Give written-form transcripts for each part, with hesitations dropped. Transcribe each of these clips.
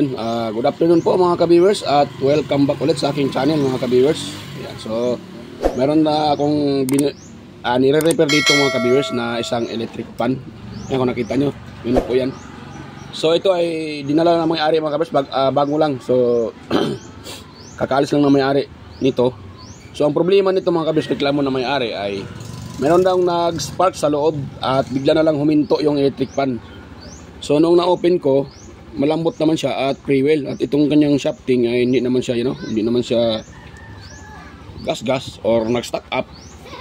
Yan, good afternoon po mga ka-viewers at welcome back ulit sa aking channel mga ka-viewers. Yan, so meron na akong nire-repair dito mga ka-viewers na isang electric fan. Yan, kung nakita nyo, yun po yan. So ito ay dinala na may-ari mga ka-viewers, bago lang. So kakaalis lang na may-ari nito. So ang problema nito mga ka-viewers, reklamo na may-ari ay meron daw nag-spark sa loob at bigla na lang huminto yung electric fan. So nung na-open ko, malambot naman siya at pre-well, at itong kanyang shafting ay hindi naman siya, hindi naman siya gas or nag-stack up.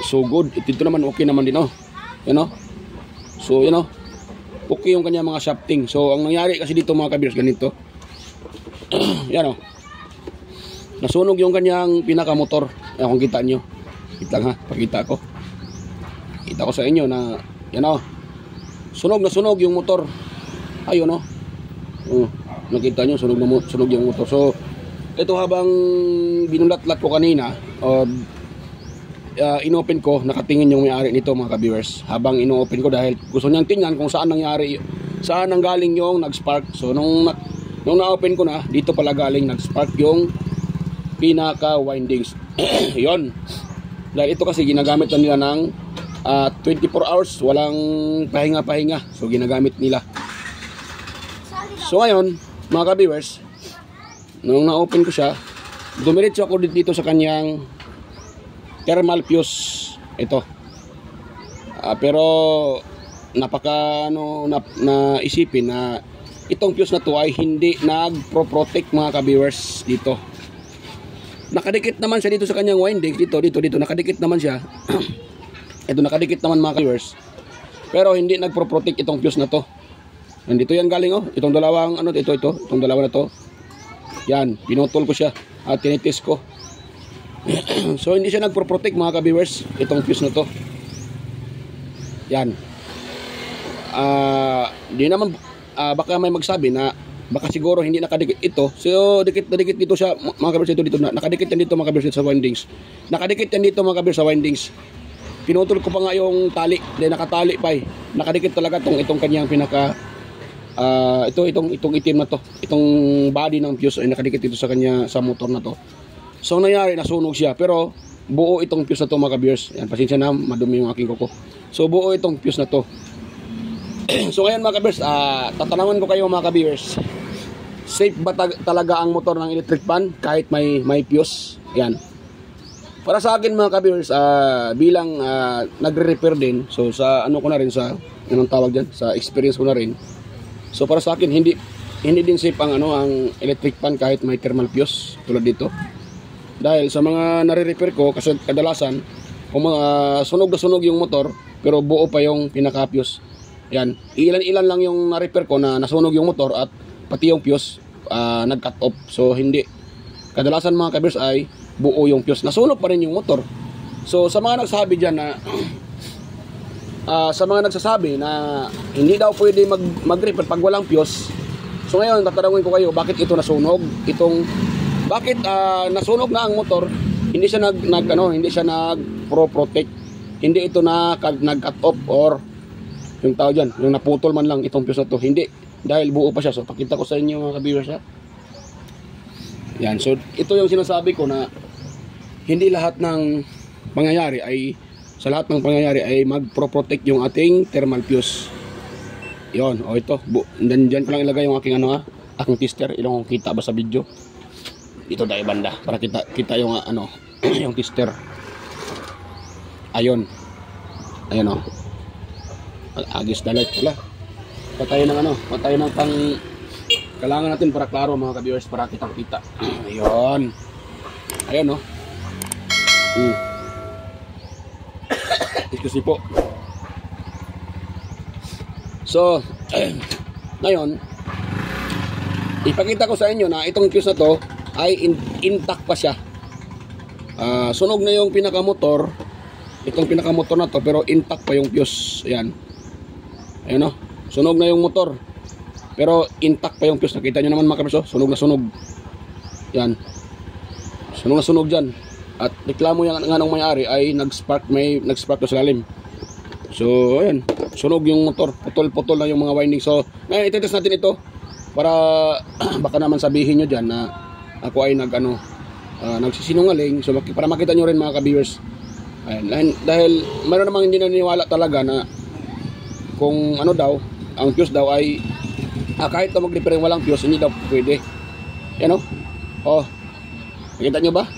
So good, ito naman okay naman din, so okay yung kanyang mga shafting. So ang nangyari kasi dito mga ka-viewers, ganito. Yan nasunog yung kanyang pinaka-motor. Yan, kung kita nyo, pakita ko sa inyo na sunog na sunog yung motor. Ayun nakita nyo, sunog yung motor. So ito, habang binulat-lat ko kanina, inopen ko, nakatingin yung may-ari nito mga ka-viewers. Habang ino-open ko dahil gusto niyang tingnan kung saan nanggaling yung nag-spark. So nung na-open ko na, dito pala galing nag-spark yung pinaka-windings. Yon. Dahil ito kasi ginagamit na nila ng 24 hours, walang pahinga-pahinga. So ginagamit nila. So ngayon, mga ka-viewers, nung na-open ko siya, dumiretso ako dito sa kanyang thermal fuse. Ito. Pero napaka naisipin na itong fuse na to ay hindi nagpro-protect mga ka-viewers dito. Nakadikit naman siya dito sa kanyang winding. Dito, nakadikit naman siya. Ito, nakadikit naman mga ka-viewers. Pero hindi nagpro-protect itong fuse na to. Nandito yan galing, itong dalawang itong dalawa na to. Yan, pinutol ko siya at tinitest ko. So hindi siya nagpro-protect mga ka-viewers, itong fuse na to. Yan. Di naman baka may magsabi na baka siguro hindi nakadikit ito. So dikit dito siya mga ka-viewers, dito nakadikit yan dito mga ka-viewers sa windings. Nakadikit yan dito mga ka-viewers sa windings. Pinutol ko pa nga yung tali, dahil nakatali pa nakadikit talaga itong kanyang pinaka itong itim na to, itong body ng fuse ay nakadikit dito sa kanya, sa motor na to. So nangyari, nasunog siya, pero buo itong fuse na to mga ka-viewers. Yan, pasensya na, madumi yung aking kuko. So buo itong fuse na to. So ngayon mga ka-viewers, tatanungan ko kayo mga ka-viewers, safe ba talaga ang motor ng electric fan kahit may fuse? Yan. Para sa akin mga ka-viewers, bilang nagre-repair din, so sa ko na rin, sa anong tawag dyan, sa experience ko na rin. So para sa akin, hindi din safe ang electric fan kahit may thermal fuse tulad dito. Dahil sa mga nare-repair ko, kasi kadalasan sunog na sunog yung motor pero buo pa yung pinaka-fuse. Yan, ilan lang yung na-repair ko na nasunog yung motor at pati yung fuse nag-cut off. So hindi, kadalasan mga ka-viewers ay buo yung fuse, nasunog pa rin yung motor. So sa mga nagsasabi dyan na hindi daw pwede mag-repair pag walang fuse. So ngayon tatanungin ko kayo, bakit ito nasunog? Bakit nasunog na ang motor, hindi siya hindi siya nag-pro-protect, hindi ito nag-cut off or yung tao dyan, yung naputol man lang itong fuse na to, hindi, dahil buo pa siya. So pakita ko sa inyo mga ka-viewers. Yan, so ito yung sinasabi ko na hindi lahat ng pangyayari ay mag-pro-protect yung ating thermal fuse. Yon, ito. Diyan ko lang ilagay yung aking aking tester. Ilang kita ba sa video? Dito dahil banda para kita yung yung tester. Ayun. Agis na light pala. Patay ng pang kailangan natin para klaro mga ka-viewers, para kitang-kita. Ayun. Excuse po. So ngayon ipakita ko sa inyo na itong fuse na to ay intact pa siya. Sunog na yung pinaka-motor, itong pinaka-motor na to, pero intact pa yung fuse. Ayan, sunog na yung motor pero intact pa yung fuse. Nakita nyo naman mga ka-viewers, sunog na sunog. Yan, sunog na sunog dyan. At reklamo yung nga ng may-ari ay nag-spark sa lalim. So ayan, sunog yung motor, putol-putol na yung mga winding. So ngayon ititest natin ito para baka naman sabihin nyo dyan na ako ay nagsisinungaling. So para makita nyo rin mga ka-viewers. Ayan, dahil mayroon namang hindi naniniwala talaga na kung ano daw, ang fuse daw ay kahit na mag-repair walang fuse, hindi daw pwede. Yan o. Oh, nakita nyo ba?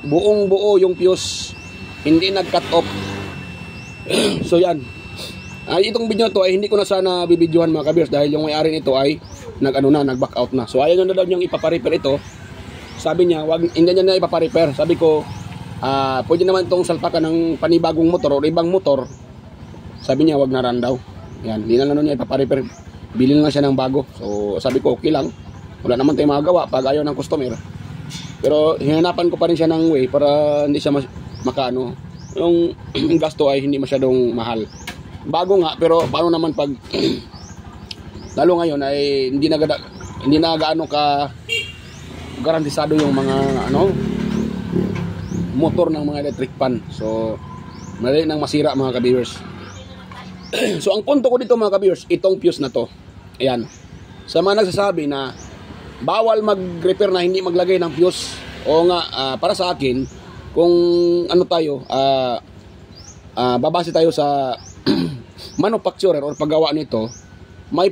Buong buo yung fuse, hindi nag-cut off. So yan. Itong video to ay hindi ko na sana bibidyohan mga ka-viewers dahil yung may-ari nito ay nag-back out na. So ayaw na daw niyang ipapa-repair ito. Sabi niya, hindi niya na ipapa-repair. Sabi ko, pwede naman itong salpakan ng panibagong motor o ibang motor. Sabi niya, wag na ran daw. Yan, hindi na lang niya ipapa-repair. Bili na siya ng bago. So sabi ko, okay lang. Wala naman tayong magagawa pag ayaw ng customer. Pero hinanapan ko pa rin siya ng way para hindi siya makaano. Yung gasto ay hindi masyadong mahal. Bago nga, pero paano naman pag lalo ngayon ay hindi na gaano ka garantisado yung mga motor ng mga electric pan. So madali nang masira mga ka-viewers. So ang punto ko dito mga ka-viewers, itong fuse na to. Ayan. Sa mga nagsasabi na bawal mag-repair na hindi maglagay ng fuse. O nga, para sa akin, kung babase tayo sa manufacturer or paggawa nito, may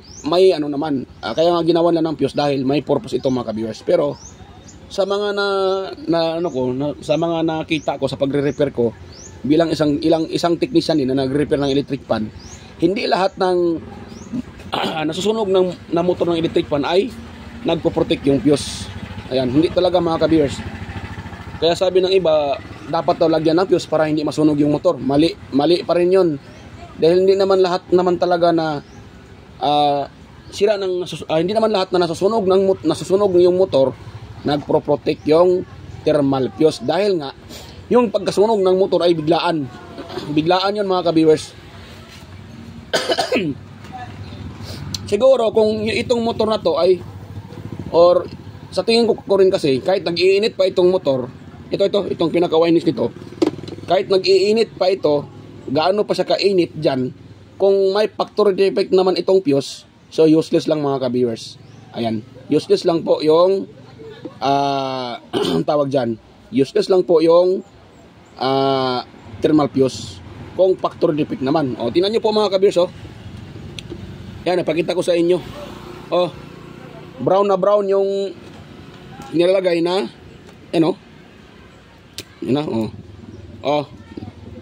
naman, kaya nga ginawa na ng fuse dahil may purpose ito mga ka-viewers. Pero sa mga sa mga nakita ko sa pagre-repair ko bilang isang technician din na nagre-repair ng electric pan, hindi lahat ng nasusunog na motor ng electric pan ay nagpo-protect yung fuse. Ayan, hindi talaga mga ka-viewers. Kaya sabi ng iba, dapat daw lagyan ng fuse para hindi masunog yung motor. Mali pa rin yun. Dahil hindi naman lahat naman talaga na hindi naman lahat na nasusunog yung motor nagpro-protect yung thermal fuse. Dahil nga, yung pagkasunog ng motor ay biglaan. Biglaan yun mga ka-viewers. Siguro kung itong motor na to ay or sa tingin ko rin kasi kahit nag-iinit pa itong motor, itong pinaka-windings nito, kahit nag-iinit pa ito, gaano pa siya kainit dyan, kung may factory defect naman itong fuse, so useless lang mga ka-viewers. Ayan, useless lang po yung tawag dyan, useless lang po yung thermal fuse kung factory defect naman. O, tingnan nyo po mga ka-viewers, oh. Yan, napakita ko sa inyo. Oh, brown na brown yung nilalagay na ano? Yan na, oh. Oh,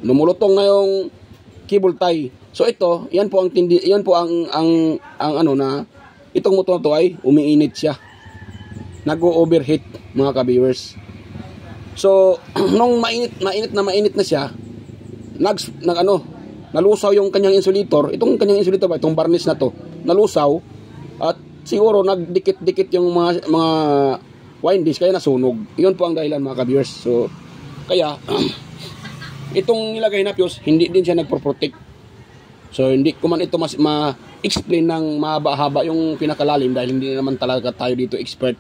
lumulutong na yung cable tie. So ito, yan po ang itong motor na to ay umiinit siya. Nag-overheat mga ka-viewers. So, nung mainit na siya, nalusaw yung kanyang insulator. Itong kanyang insulator ba, itong varnish na to, nalusaw at siguro nagdikit-dikit yung mga windings kaya nasunog. Yun po ang dahilan mga ka-viewers. So, kaya itong nilagay na fuse, hindi din siya nagpo-protect. So, hindi ko man ito ma-explain ng mahaba-haba yung pinakalalim dahil hindi naman talaga tayo dito expert.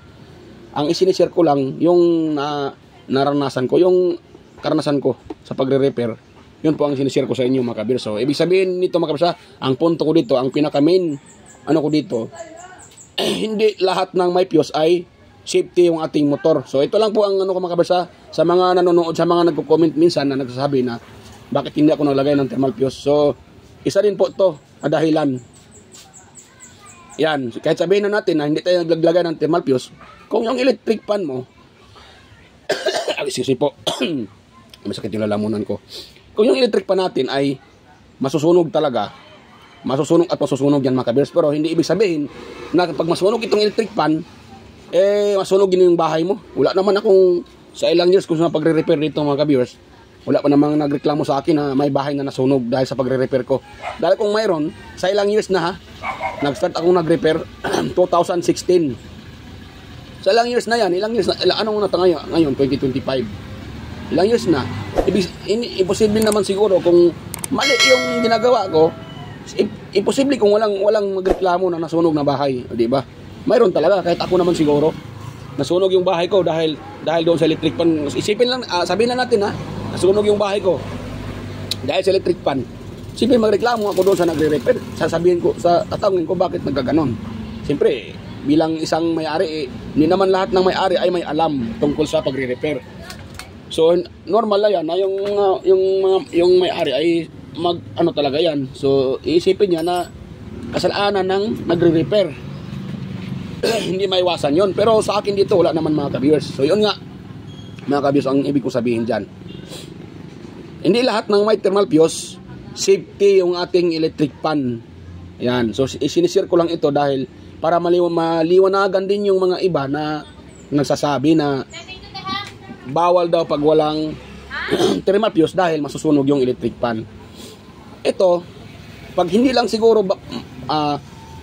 Ang isinishare ko lang yung naranasan ko, yung karanasan ko sa pagre-repair. Yun po ang sinishare ko sa inyo mga ka-viewers. So, ibig sabihin nito mga ka-viewers, ang punto ko dito, ang pinaka-main ko dito, hindi lahat ng may fuse ay safety yung ating motor. So, ito lang po ang ko mga ka-viewers sa mga nanonood, sa mga nagko-comment minsan na nagsasabi na bakit hindi ako naglagay ng thermal fuse. So, isa din po ito dahilan. Yan, kahit sabihin na natin na hindi tayo naglagay ng thermal fuse, kung yung electric fan mo excuse me po, masakit yung lalamunan ko. Kung yung electric pan natin ay masusunog talaga, masusunog yan mga ka-viewers. Pero hindi ibig sabihin na kapag masunog itong electric pan, masunog din yung bahay mo. Wala naman akong sa ilang years kung sa pagre-repair dito mga ka-viewers, wala pa namang nagreklamo sa akin na may bahay na nasunog dahil sa pagre-repair ko. Dahil kung mayroon, sa ilang years na nag-start akong nag-repair 2016. Sa ilang years na yan, anong ngayon, 2025. Ilang years na. Imposible naman siguro kung mali yung ginagawa ko, imposible kung walang magreklamo na nasunog na bahay, di ba? Mayroon talaga, kahit ako naman siguro. Nasunog yung bahay ko dahil doon sa electric pan. Isipin lang, sabihin na natin nasunog yung bahay ko dahil sa electric pan. Siyempre magreklamo ako doon sa nagre-repair. Sasabihin ko, tatawagin ko bakit nagkaganon. Siyempre, bilang isang may-ari, hindi naman lahat ng may-ari ay may alam tungkol sa pagre-repair. So normal na yan na yung may-ari ay ano talaga yan. So iisipin niya na kasalanan ng nagre-repair. Hindi maiwasan yon. Pero sa akin dito wala naman mga ka-viewers. So yun nga mga ka-viewers ang ibig ko sabihin dyan. Hindi lahat ng may thermal fuse safety yung ating electric pan. Yan. So isinisir ko lang ito dahil para maliwanagan din yung mga iba na nagsasabi na bawal daw pag walang thermal fuse dahil masusunog yung electric pan. Ito, pag hindi lang siguro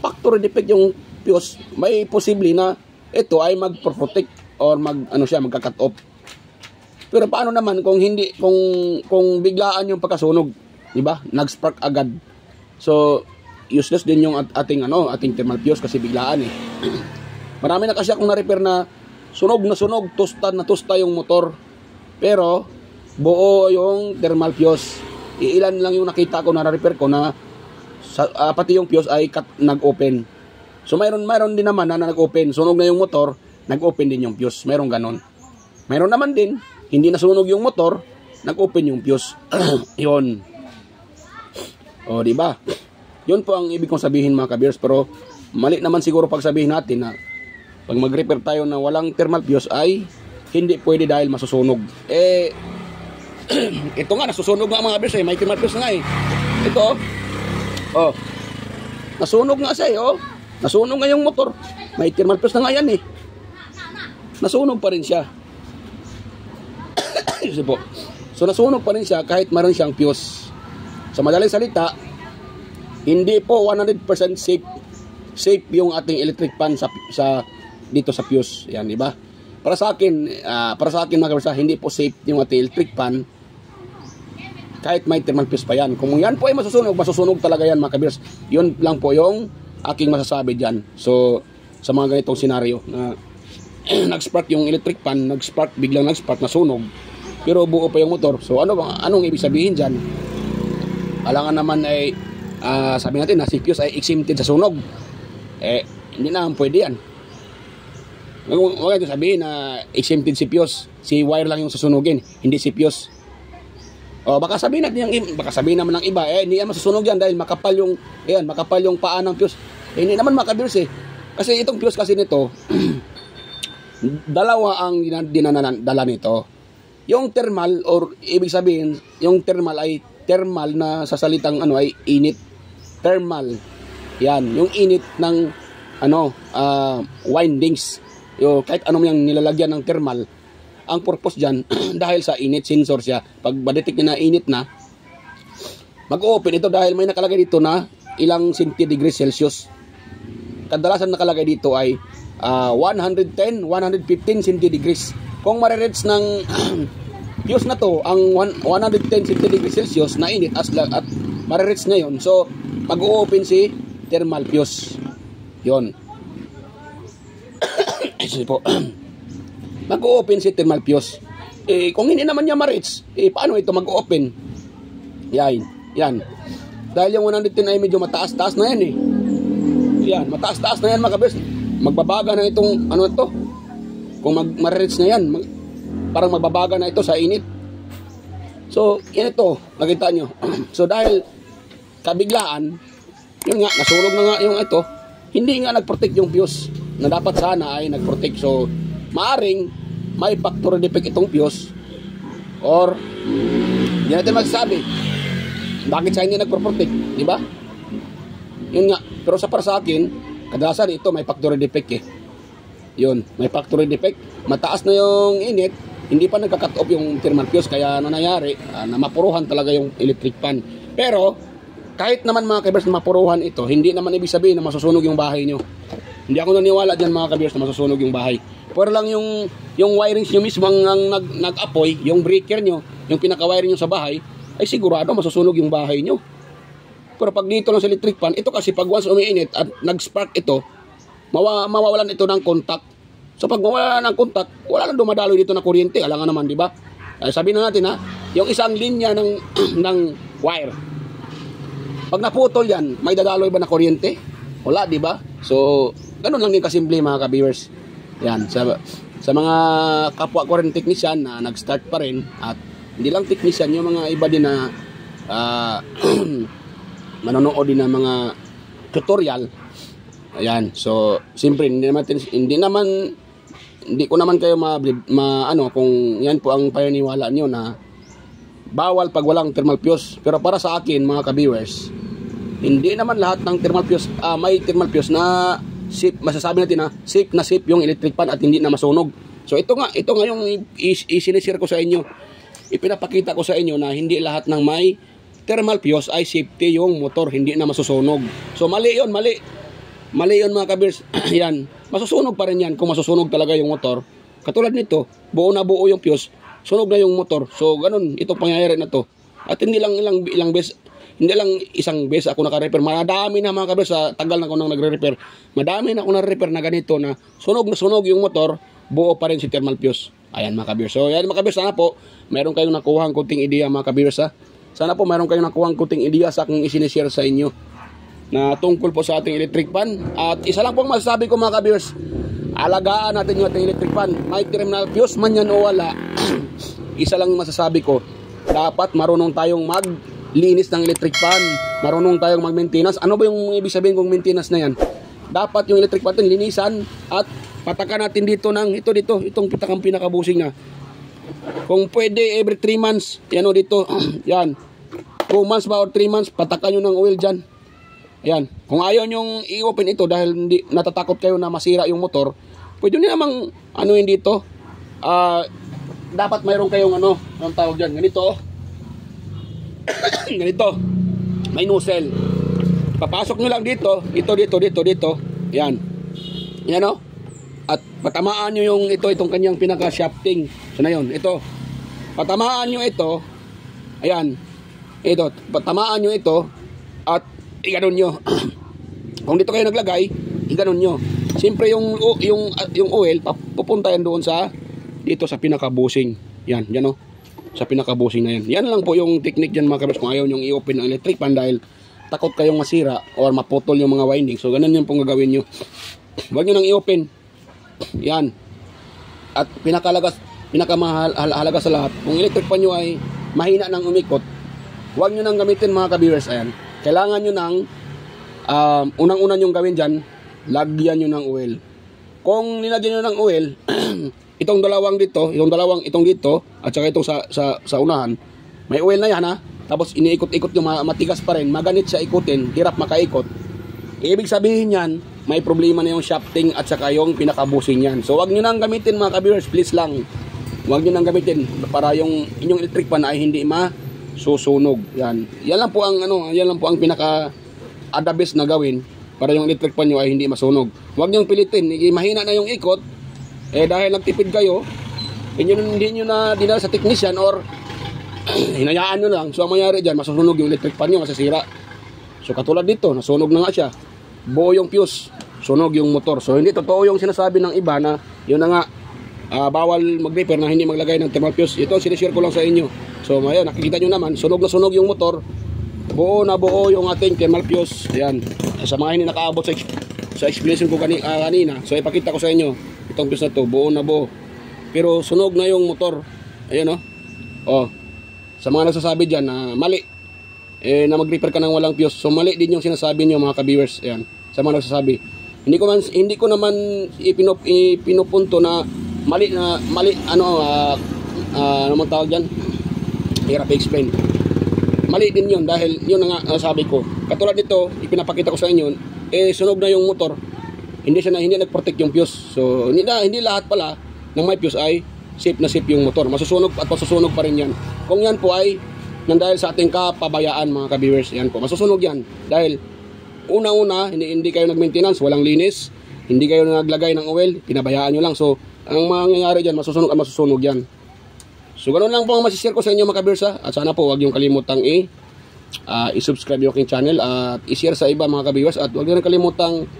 factory defect yung fuse, may posible na ito ay mag-protect or magka-cut off. Pero paano naman kung hindi kung biglaan yung pagkasunog, 'di ba? Nag-spark agad. So useless din yung ating thermal fuse kasi biglaan eh. Marami na kasi akong na-repair na sunog, tusta yung motor. Pero buo yung thermal fuse. Ilan lang yung nakita ko na na-repair ko na pati yung fuse ay nag-open. So mayroon din naman na nag-open. Sunog na yung motor, nag-open din yung fuse. Mayroon ganon. Mayroon naman din, hindi nasunog yung motor, nag-open yung fuse. Yun. O, di ba? Yun po ang ibig kong sabihin mga ka-viewers. Pero mali naman siguro pag sabihin natin na pag mag-repair tayo na walang thermal fuse ay hindi pwede dahil masusunog. Ito nga, nasusunog nga mga viewers eh. May thermal fuse nga eh. Ito, oh. Nasunog nga siya eh, oh. Nasunog nga yung motor. May thermal fuse na nga yan eh. Nasunog pa rin siya. So nasunog pa rin siya kahit meron siyang fuse. Sa madaling salita, hindi po 100% safe yung ating electric pan dito sa fuse. Yan, di ba? Para sa akin mga kabisa, hindi po safe yung ating electric pan kahit may thermal fuse pa yan. Kung yan po ay masusunog talaga yan mga kabisa. Yun lang po yung aking masasabi dyan. So sa mga ganitong senaryo na nag-spark yung electric pan, biglang nag-spark, nasunog, pero buo pa yung motor. So anong ibig sabihin dyan? Alangan naman ay sabi natin na si fuse ay exempted sa sunog. Hindi na pwede yan. Huwag ito sabihin na exempted si fuse, si wire lang yung susunugin, hindi si fuse. O baka sabihin naman ng iba, hindi yan masusunog yan dahil makapal yung paa ng fuse. Hindi naman maka-fuse eh. Kasi itong fuse kasi nito, dalawa ang dinadala nito. Yung thermal, or ibig sabihin, yung thermal ay thermal na sa salitang ay init. Thermal. Yan, yung init ng windings. Kahit anong yung nilalagyan ng thermal, ang purpose dyan, dahil sa init, sensor siya. Pag ma-detect niya na init na, mag-open ito dahil may nakalagay dito na ilang degrees Celsius. Kadalasan nakalagay dito ay 110, 115 centigrades. Kung marireach ng fuse na to ang 110 centigrades Celsius na init at marireach na yun, so mag-open si thermal fuse. Yun. Mag-open si thermal fuse. Kung hindi naman niya ma-reach, paano ito mag-open? Yan. Dahil yung 110 ay medyo mataas-taas na yan eh. Yan, mataas-taas na yan mga kabis. Magbabaga na itong ito. Kung ma-reach na yan, parang magbabaga na ito sa init. So, yan ito, nakita nyo. So, dahil kabiglaan, yun nga, nasunog na nga yung ito, hindi nga nag-protect yung fuse na dapat sana ay nag-protect. So, maaring may factory defect itong fuse or hindi natin magsasabi bakit siya hindi nag-protect, di ba? Yun nga, pero para sa akin, kadalasan ito may factory defect eh. Yun, may factory defect. Mataas na yung init, hindi pa nagka-cut off yung thermal fuse, kaya nangyayari na mapuruhan talaga yung electric pan. Pero kahit naman mga kabers na mapuruhan ito, hindi naman ibig sabihin na masusunog yung bahay nyo. Hindi ako naniwala dyan mga kabers na masusunog yung bahay. Pero lang yung wirings nyo mismo ang nag-apoy, yung breaker nyo, yung pinaka-wiring nyo sa bahay, ay sigurado masusunog yung bahay nyo. Pero pag dito lang sa electric pan, ito kasi pag once umiinit at nag-spark ito, mawawalan ito ng contact. So pag mawala ng contact, wala nang dumadaloy dito na kuryente. Alangan naman, di ba? Sabihin na natin yung isang linya ng wire. Pag naputol yan, may dadaloy ba na kuryente? Wala, di ba? So, ganun lang din kasimple mga ka-viewers. Yan, sa mga kapwa ko rin technician na nag-start pa rin, at hindi lang technician, yung mga iba din na manonood din ng mga tutorial. Ayan, so siyempre hindi ko naman kayo ano kung yan po ang paniniwala niyo na bawal pag walang thermal fuse. Pero para sa akin mga ka-viewers, hindi naman lahat ng thermal fuse may thermal fuse na safe, masasabi natin na safe yung electric fan at hindi na masunog. So ito nga yung i-share ko sa inyo. Ipinapakita ko sa inyo na hindi lahat ng may thermal fuse ay safety yung motor, hindi na masusunog. So mali yun mga ka-viewers. Yan, masusunog pa rin yan kung masusunog talaga yung motor. Katulad nito, buo na buo yung fuse, sunog na yung motor. So ganun, ito pangyayari na to. At hindi lang ilang beses, hindi lang isang beses ako naka-repair. Madami na mga ka-viewers, sa tagal na ako nang nagre-repair. Madami na ako na-repair na ganito na sunog yung motor, buo pa rin si thermal fuse. Ayan mga ka-viewers. So yan mga ka-viewers, sana po mayroon kayong nakuhang kunting ideya mga ka-viewers ha. Sana po mayroon kayong nakuhang kunting ideya sa aking isinishare sa inyo na tungkol po sa ating electric fan. At isa lang pong masasabi ko mga ka-viewers, alagaan natin yung ating electric fan. May thermal fuse man yan o wala, isa lang masasabi ko, dapat marunong tayong maglinis ng electric fan, marunong tayong mag-maintenance. Ano ba yung ibig sabihin kong maintenance na yan? Dapat yung electric fan natin linisan at patakan natin dito ng itong pitakang pinakabusing na. Kung pwede every 3 months, yan o dito, yan. 2 months ba or 3 months, patakan nyo ng oil dyan. Ayan. Kung ayaw nyong i-open ito dahil natatakot kayo na masira yung motor, pwede nyo namang yun dito. Dapat mayroon kayong anong tawag dyan. Ganito. Ganito. May nozzle. Papasok nyo lang dito. Dito. Yan. Yan o. At patamaan nyo yung itong kanyang pinaka-shafting. So na yun. Ito. Patamaan nyo ito. Ayan. Ito. Patamaan nyo ito. At iganon nyo. Kung dito kayo naglagay, iganon nyo. Siyempre yung oil, pupunta yan doon dito sa pinaka-busing. Yan o. Sa pinaka-busing na yan. Yan lang po yung technique dyan mga kabers. Kung ayaw nyong i-open ang electric fan dahil takot kayong masira or maputol yung mga winding. So ganun yung pong gagawin nyo. Huwag nyo nang i-open. Yan. At pinakamahalaga sa lahat, kung electric fan nyo ay mahina ng umikot, huwag nyo nang gamitin mga ka-viewers. Ayan. Kailangan nyo nang unang-una nyong gawin dyan, lagyan nyo ng oil. Kung nilagyan nyo ng oil, itong itong dito, at saka itong sa unahan, may oil na yan ha. Tapos iniikot-ikot nyo, matigas pa rin, maganit siya ikutin, hirap makaikot. Ibig sabihin yan, may problema na yung shafting at saka yung pinakabusing yan. So wag nyo nang gamitin mga ka-viewers, please lang. Wag nyo nang gamitin para yung inyong electric fan ay hindi masusunog. Yan. Yan lang po ang pinaka the best na gawin para yung electric fan nyo ay hindi masunog. Wag nyo pilitin, mahina na yung ikot, dahil nagtipid kayo, hindi nyo na dinala sa technician or hinayaan nyo lang. So ang mangyari dyan, masusunog yung electric fan nyo, masasira. So katulad dito, nasunog na nga siya. Buo yung fuse, sunog yung motor. So hindi totoo yung sinasabi ng iba na yun na nga, bawal mag-repair na hindi maglagay ng thermal fuse. Ito sinishare ko lang sa inyo. So ngayon nakikita nyo naman, sunog na sunog yung motor, buo na buo yung ating thermal fuse. Ayan, sa mga hindi nakaabot sa explanation ko kanina, so ipakita ko sa inyo itong fuse na to, buo na buo, pero sunog na yung motor. Ayan o. Sa mga nagsasabi dyan na mali, na mag-repair ka ng walang fuse, so mali din yung sinasabi nyo mga ka-viewers. Ayan, sa mga nagsasabi, hindi ko naman ipinupunto na mali ano man tawag dyan, hirap i-explain. Mali din yun dahil yun na nga sabi ko. Katulad nito, ipinapakita ko sa inyo, sunog na yung motor, hindi nag-protect yung fuse. So hindi lahat pala ng may fuse ay safe na safe yung motor. Masusunog at masusunog pa rin yan. Kung yan po ay dahil sa ating kapabayaan mga ka-viewers, yan po, masusunog yan. Dahil una-una, hindi kayo nag-maintenance, walang linis, hindi kayo naglagay ng oil, pinabayaan nyo lang. So ang mangyayari dyan, masusunog at masusunog yan. So ganoon lang po ang masishare ko sa inyo mga ka-viewers. At sana po huwag yung kalimutang i-subscribe yung aking channel at i-share sa iba mga ka-viewers. At huwag nyo kalimutang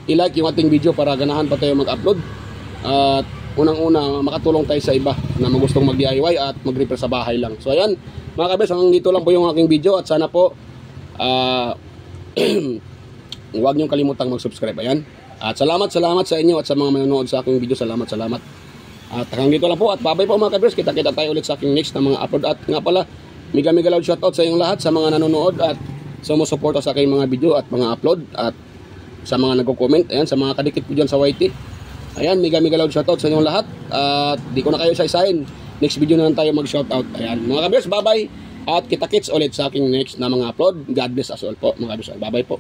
i-like yung ating video para ganahan pa tayo mag-upload. At unang-una, makatulong tayo sa iba na magustong mag-DIY at mag-repair sa bahay lang. So ayan mga ka-viewers, hanggang dito lang po yung aking video. At sana po huwag nyo kalimutang mag-subscribe. Ayan. At salamat sa inyo at sa mga manonood sa aking video. Salamat. At hanggang dito lang po at babay po mga kabiyos. Kita-kita tayo ulit sa aking next na mga upload. At nga pala, mega loud shoutout sa inyong lahat, sa mga nanonood at sumusuporta sa aking mga video at mga upload. At sa mga nagko-comment, ayan, sa mga kadikit ko dyan sa YT. Ayan, mega loud shoutout sa inyong lahat. At di ko na kayo isa-isahin. Next video na lang tayo mag-shoutout. Ayan, mga kabiyos, babay. At kita-kits ulit sa aking next na mga upload. God bless us all po, mga kabiyos. Babay po.